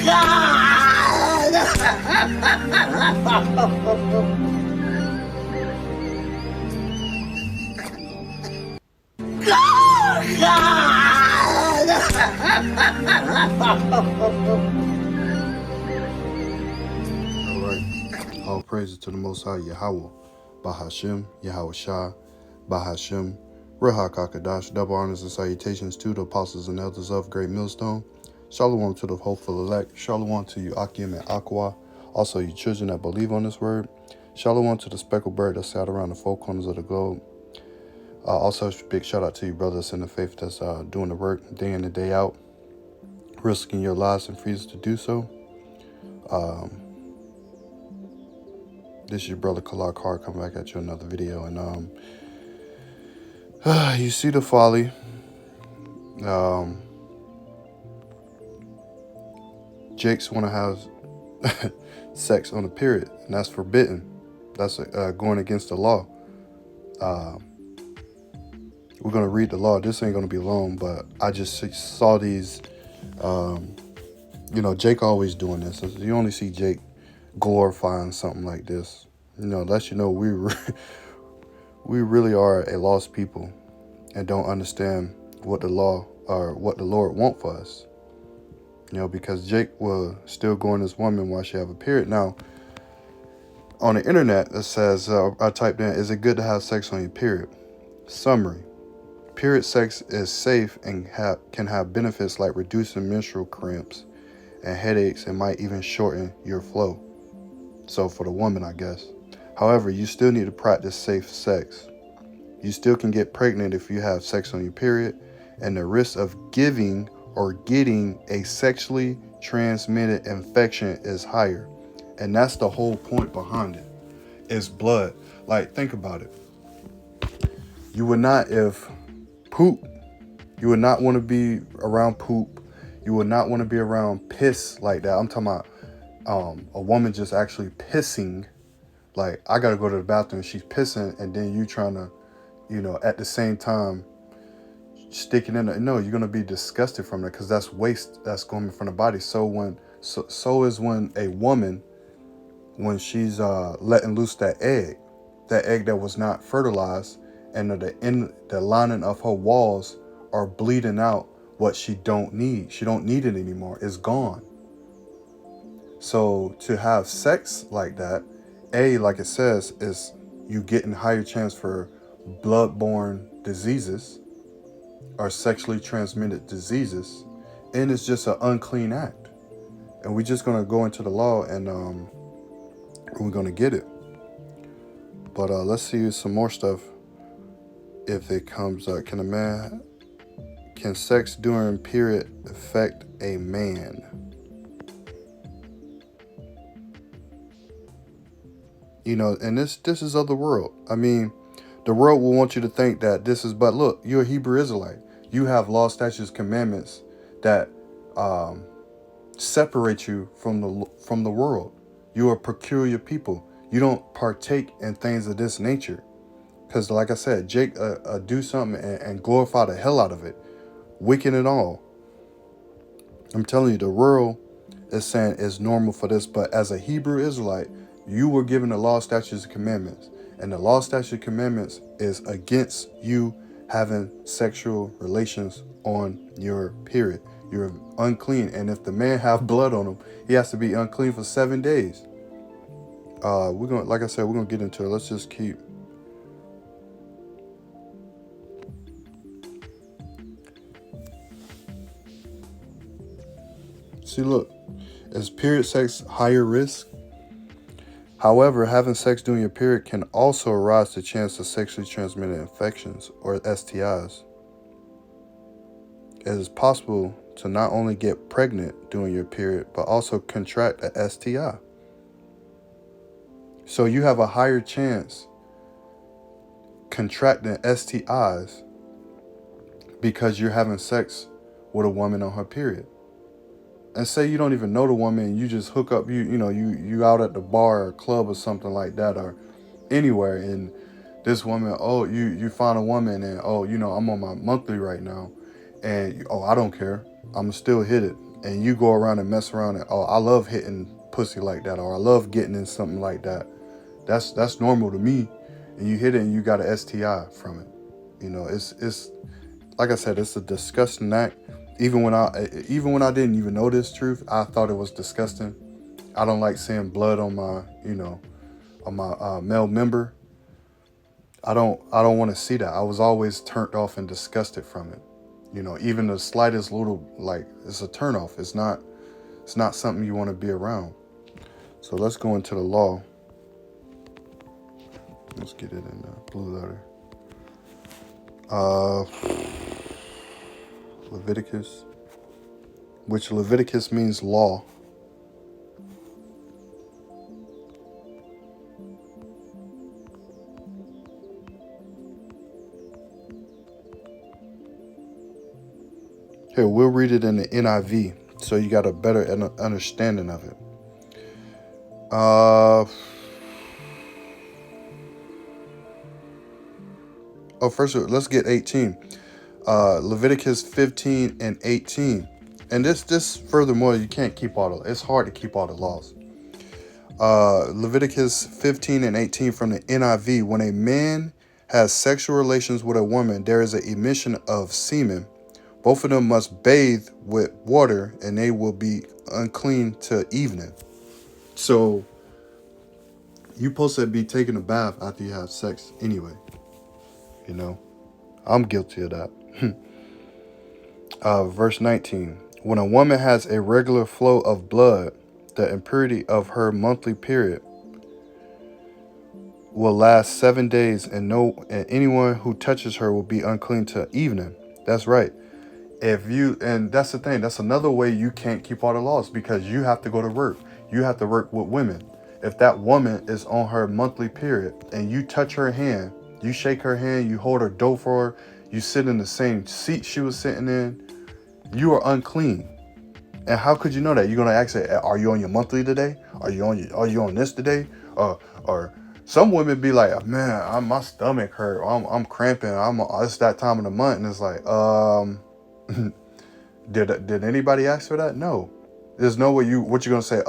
Alright. All praises to the Most High Yahweh, Bahashem, Yahweh Shah, Bahashem, Ruach HaKodesh. Double honors and salutations to the apostles and elders of Great Millstone. Shalom to the hopeful elect. Shalom to you, Akim and Aqua. Also, you children that believe on this word. Shalom to the speckled bird that sat around the four corners of the globe. Also, big shout out to you brothers in the faith that's doing the work day in and day out, risking your lives and freedoms to do so. This is your brother Kalak Hart coming back at you another video, and you see the folly. Jakes want to have sex on a period, and that's forbidden. That's going against the law. We're going to read the law. This ain't going to be long, but I just saw these, Jake always doing this. You only see Jake glorifying something like this. Lets you know we really are a lost people and don't understand what the law or what the Lord want for us. Because Jake will still go on this woman while she have a period. Now, on the internet, it says, I typed in, is it good to have sex on your period? Summary. Period sex is safe and can have benefits like reducing menstrual cramps and headaches, and might even shorten your flow. So for the woman, I guess. However, you still need to practice safe sex. You still can get pregnant if you have sex on your period, and the risk of giving or getting a sexually transmitted infection is higher. And that's the whole point behind it. It's blood. Like, think about it. You would not, if poop, you would not want to be around poop. You would not want to be around piss like that. I'm talking about a woman just actually pissing. Like, I got to go to the bathroom, she's pissing, and then you trying to, at the same time, sticking in it. No, you're going to be disgusted from it because that's waste that's going from the body. So is when a woman, when she's letting loose that egg that was not fertilized, and the lining of her walls are bleeding out what she don't need. She don't need it anymore. It's gone. So to have sex like that, like it says, is you getting higher chance for bloodborne diseases or sexually transmitted diseases, and it's just an unclean act. And we're just going to go into the law, and we're going to get it. But let's see some more stuff. If it comes up, can sex during period affect a man? And this is of the world. I mean, the world will want you to think that this is, but look, you're a Hebrew Israelite. You have law, statutes, commandments that separate you from the world. You are a peculiar people. You don't partake in things of this nature. Because like I said, Jake do something and glorify the hell out of it. Wicked and all. I'm telling you, the world is saying it's normal for this. But as a Hebrew Israelite, you were given the law, statutes, and commandments. And the law, statutes, and commandments is against you having sexual relations on your period. You're unclean. And if the man have blood on him, he has to be unclean for 7 days. Like I said, we're going to get into it. Let's just keep. See, look, is period sex higher risk? However, having sex during your period can also arise the chance of sexually transmitted infections or STIs. It is possible to not only get pregnant during your period, but also contract a STI. So you have a higher chance contracting STIs because you're having sex with a woman on her period. And say you don't even know the woman, and you just hook up, you out at the bar or club or something like that, or anywhere, and this woman, you find a woman, and I'm on my monthly right now, and I don't care, I'm still hit it. and you go around and mess around and, oh, I love hitting pussy like that, or I love getting in something like that. That's normal to me. And you hit it and you got an STI from it. It's like I said, it's a disgusting act. Even when I didn't even know this truth, I thought it was disgusting. I don't like seeing blood on my male member. I don't want to see that. I was always turned off and disgusted from it. Even the slightest little, like, it's a turn off. It's not something you want to be around. So let's go into the law. Let's get it in the blue letter. Leviticus, which Leviticus means law. Here, we'll read it in the NIV so you got a better understanding of it. First, let's get 18. Leviticus 15 and 18. And this furthermore, you can't keep it's hard to keep all the laws. Leviticus 15 and 18 from the NIV. When a man has sexual relations with a woman, there is an emission of semen. Both of them must bathe with water, and they will be unclean till evening. So you're supposed to be taking a bath after you have sex anyway. I'm guilty of that. Verse 19. When a woman has a regular flow of blood, the impurity of her monthly period will last 7 days, and anyone who touches her will be unclean till evening. That's right. And that's the thing. That's another way you can't keep all the laws, because you have to go to work. You have to work with women. If that woman is on her monthly period and you touch her hand, you shake her hand, you hold her door for her, you sit in the same seat she was sitting in, you are unclean. And how could you know that? You're gonna ask her, "Are you on your monthly today? Are you on this today?" Or some women be like, "Man, my stomach hurt. I'm cramping. It's that time of the month," and it's like, did anybody ask for that? No. There's no way what you gonna say?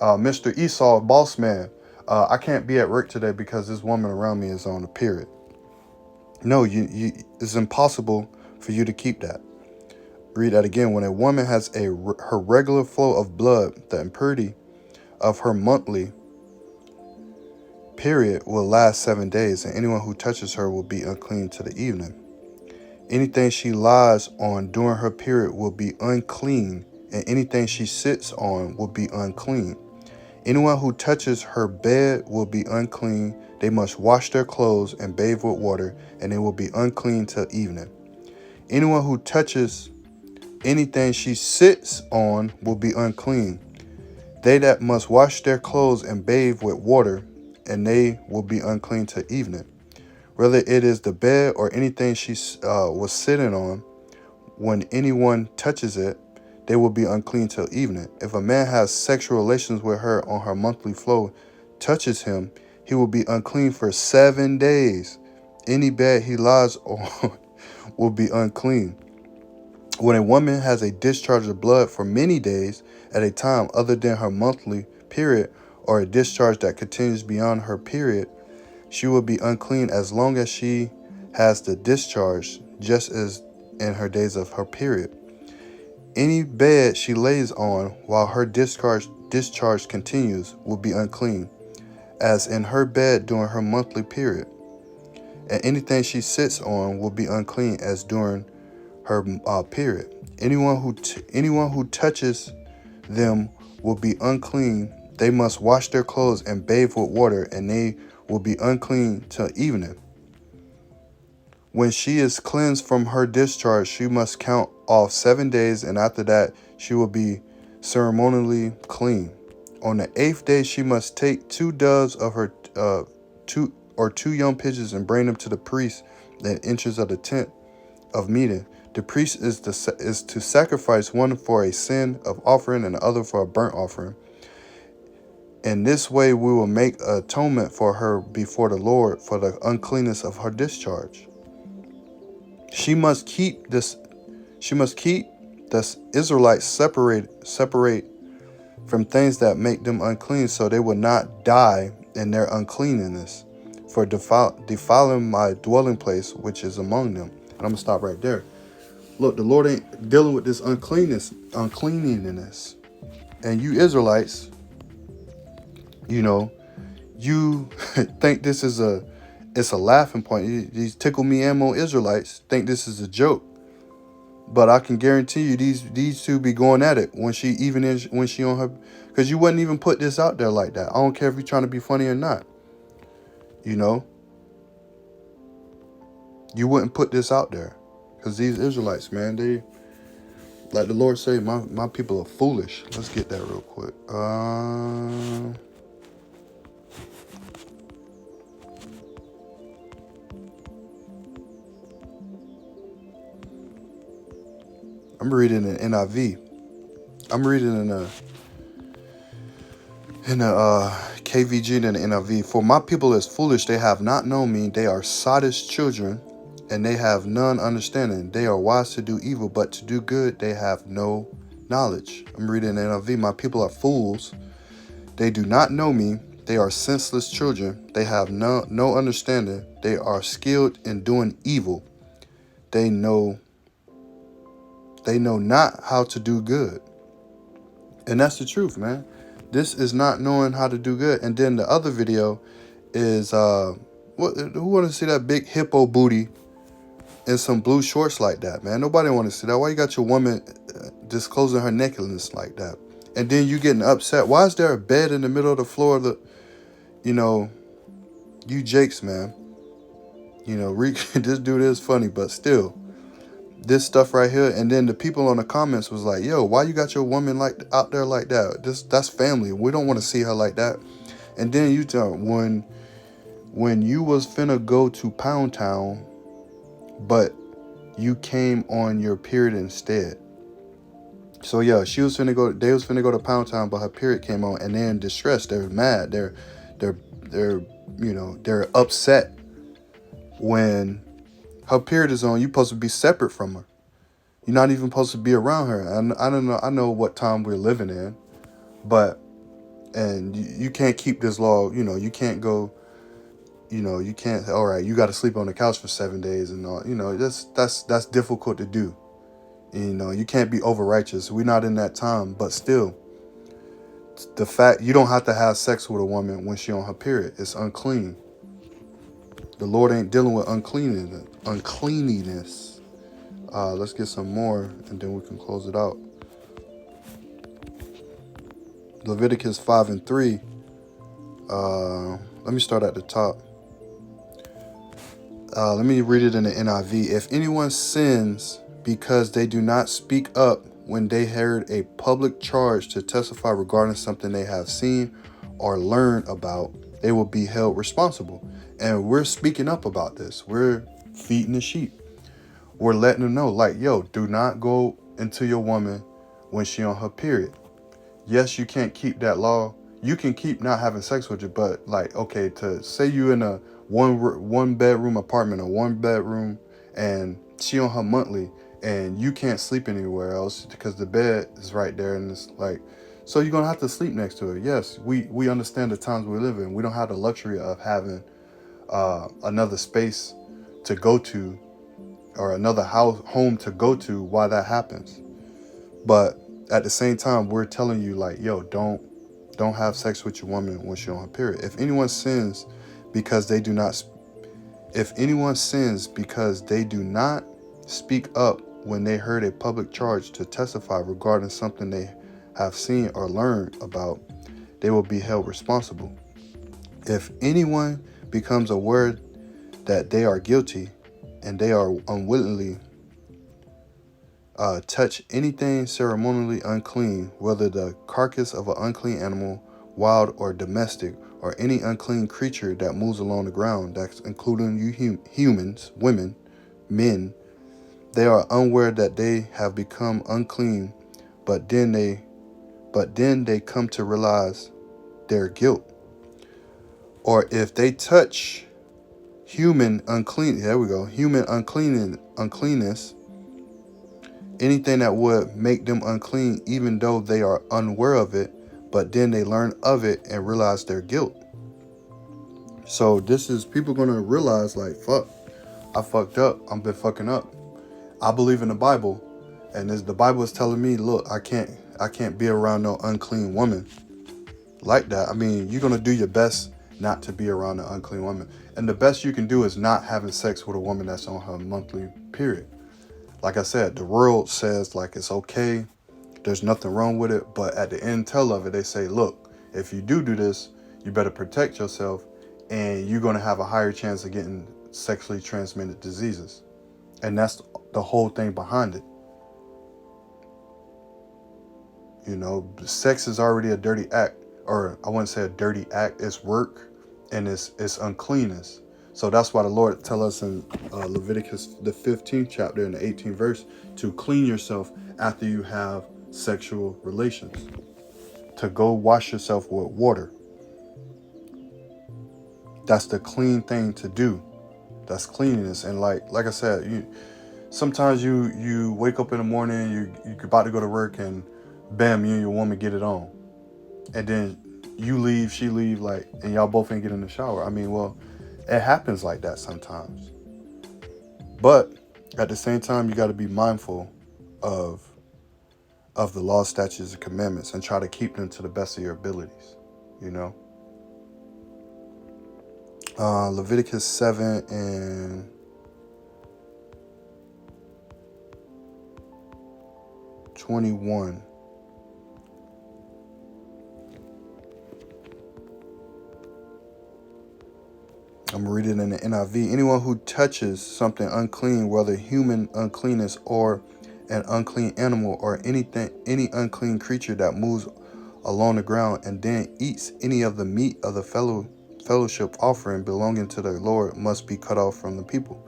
Mr. Esau, boss man, I can't be at work today because this woman around me is on a period. No, it's impossible for you to keep that. Read that again. When a woman has her regular flow of blood, the impurity of her monthly period will last 7 days, and anyone who touches her will be unclean to the evening. Anything she lies on during her period will be unclean, and anything she sits on will be unclean. Anyone who touches her bed will be unclean. They must wash their clothes and bathe with water, and they will be unclean till evening. Anyone who touches anything she sits on will be unclean. They that must wash their clothes and bathe with water, and they will be unclean till evening. Whether it is the bed or anything she was sitting on, when anyone touches it, they will be unclean till evening. If a man has sexual relations with her on her monthly flow, touches him, he will be unclean for 7 days. Any bed he lies on will be unclean. When a woman has a discharge of blood for many days at a time other than her monthly period, or a discharge that continues beyond her period, she will be unclean as long as she has the discharge, just as in her days of her period. Any bed she lays on while her discharge continues will be unclean, as in her bed during her monthly period. And anything she sits on will be unclean as during her period. Anyone who touches them will be unclean. They must wash their clothes and bathe with water, and they will be unclean till evening. When she is cleansed from her discharge, she must count off 7 days, and after that she will be ceremonially clean. On the 8th day she must take 2 doves of her two young pigeons and bring them to the priest that enters of the tent of meeting. The priest is to sacrifice one for a sin of offering and the other for a burnt offering. In this way we will make atonement for her before the Lord for the uncleanness of her discharge. She must keep the the Israelites separate from things that make them unclean, so they will not die in their uncleanness, for defiling my dwelling place which is among them. And I'm gonna stop right there. Look, the Lord ain't dealing with this uncleanliness. And you Israelites, you know, you think this is it's a laughing point. These tickle me ammo Israelites think this is a joke. But I can guarantee you these two be going at it when she on her, because you wouldn't even put this out there like that. I don't care if you're trying to be funny or not. You know, you wouldn't put this out there, because these Israelites, man, they, like the Lord say, my people are foolish. Let's get that real quick. I'm reading in NIV. I'm reading in the KVG and the NIV. For my people is foolish; they have not known me. They are sottish children, and they have none understanding. They are wise to do evil, but to do good they have no knowledge. I'm reading in NIV. My people are fools; they do not know me. They are senseless children. They have no understanding. They are skilled in doing evil. They know not how to do good. And that's the truth, man. This is not knowing how to do good. And then the other video is who want to see that big hippo booty in some blue shorts like that, man? Nobody want to see that. Why you got your woman disclosing her nakedness like that? And then you getting upset. Why is there a bed in the middle of the floor of the, you Jakes, man. This dude is funny, but still. This stuff right here, and then the people on the comments was like, yo, why you got your woman like out there like that? That's family. We don't want to see her like that. And then you tell when you was finna go to Pound Town, but you came on your period instead. So yeah, they was finna go to Pound Town, but her period came on, and they're in distress. They're mad. They're upset when her period is on. You're supposed to be separate from her. You're not even supposed to be around her. And I don't know. I know what time we're living in, and you can't keep this law. You can't go. You can't. All right, you got to sleep on the couch for 7 days and all. That's difficult to do. You can't be over righteous. We're not in that time. But still, the fact you don't have to have sex with a woman when she's on her period. It's unclean. The Lord ain't dealing with uncleanliness. Let's get some more, and then we can close it out. Leviticus 5:3. Let me start at the top. Let me read it in the NIV. If anyone sins because they do not speak up when they heard a public charge to testify regarding something they have seen or learned about, they will be held responsible. And we're speaking up about this. We're feeding the sheep. We're letting them know, like, yo, do not go into your woman when she on her period. Yes, you can't keep that law. You can keep not having sex with you, but like, okay, to say you in a one bedroom apartment or one bedroom, and she on her monthly, and you can't sleep anywhere else because the bed is right there, and it's like, so you're gonna have to sleep next to her. Yes, we understand the times we live in. We don't have the luxury of having another space to go to, or another home to go to while that happens. But at the same time, we're telling you, like, yo, don't have sex with your woman when she's on her period. If anyone sins because they do not speak up when they heard a public charge to testify regarding something they have seen or learned about, they will be held responsible. If anyone becomes aware that they are guilty and they are unwillingly touch anything ceremonially unclean, whether the carcass of an unclean animal, wild or domestic, or any unclean creature that moves along the ground, that's including you humans, women, men, they are unaware that they have become unclean, but then they come to realize their guilt. Or if they touch human uncleanness, anything that would make them unclean, even though they are unaware of it, but then they learn of it and realize their guilt. So this is people gonna realize like, fuck, I fucked up. I've been fucking up. I believe in the Bible, and the Bible is telling me, look, I can't be around no unclean woman like that. I mean, you're gonna do your best not to be around an unclean woman, and the best you can do is not having sex with a woman that's on her monthly period. Like I said, the world says like it's okay, there's nothing wrong with it, but at the end tell of it, they say, look, if you do this, you better protect yourself, and you're gonna have a higher chance of getting sexually transmitted diseases, and that's the whole thing behind it. You know, sex is already a dirty act, or I wouldn't say a dirty act. It's work, and it's uncleanness. So that's why the Lord tell us in Leviticus the 15th chapter in the 18th verse to clean yourself after you have sexual relations, to go wash yourself with water. That's the clean thing to do. That's cleanliness. And like I said, sometimes you wake up in the morning, you're about to go to work, and bam, you and your woman get it on, and then you leave, she leave, like, and y'all both ain't get in the shower. I mean, well, it happens like that sometimes, but at the same time, you got to be mindful of the law, statutes, and commandments, and try to keep them to the best of your abilities. You know, Leviticus 7 and 21. I'm reading in the NIV. Anyone who touches something unclean, whether human uncleanness or an unclean animal or any unclean creature that moves along the ground, and then eats any of the meat of the fellowship offering belonging to the Lord, must be cut off from the people.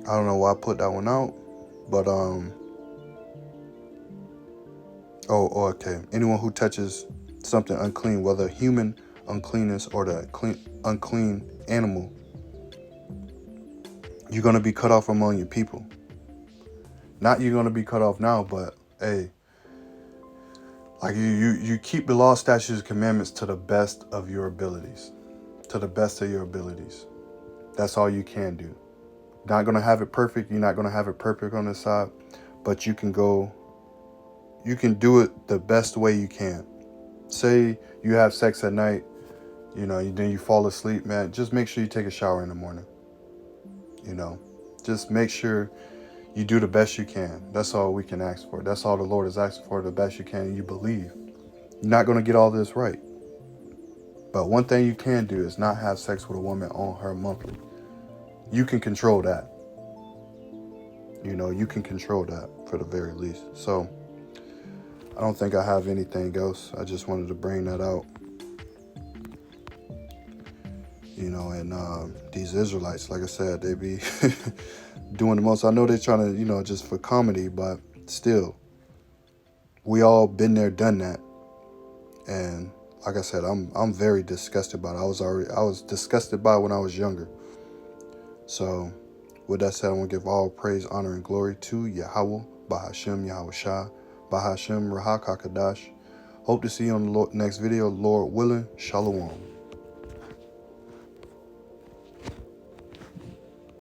I don't know why I put that one out, but okay. Anyone who touches something unclean, whether human uncleanness or the unclean animal, you're going to be cut off among your people. Not you're going to be cut off now, but hey, like you keep the law, statutes, and commandments to the best of your abilities. To the best of your abilities. That's all you can do. Not going to have it perfect. You're not going to have it perfect on this side, but you can do it the best way you can. Say you have sex at night, then you fall asleep, man. Just make sure you take a shower in the morning. Just make sure you do the best you can. That's all we can ask for. That's all the Lord is asking for, the best you can, and you believe. You're not going to get all this right. But one thing you can do is not have sex with a woman on her monthly. You can control that. You can control that for the very least. So I don't think I have anything else. I just wanted to bring that out. And these Israelites, like I said, they be doing the most. I know they're trying to, just for comedy, but still, we all been there, done that. And like I said, I'm very disgusted by it. I was disgusted by it when I was younger. So with that said, I want to give all praise, honor, and glory to Yahweh, Bahashem, Yahweh Shah, Bahashem, Rahak HaKadosh. Hope to see you on the next video, Lord willing. Shalom.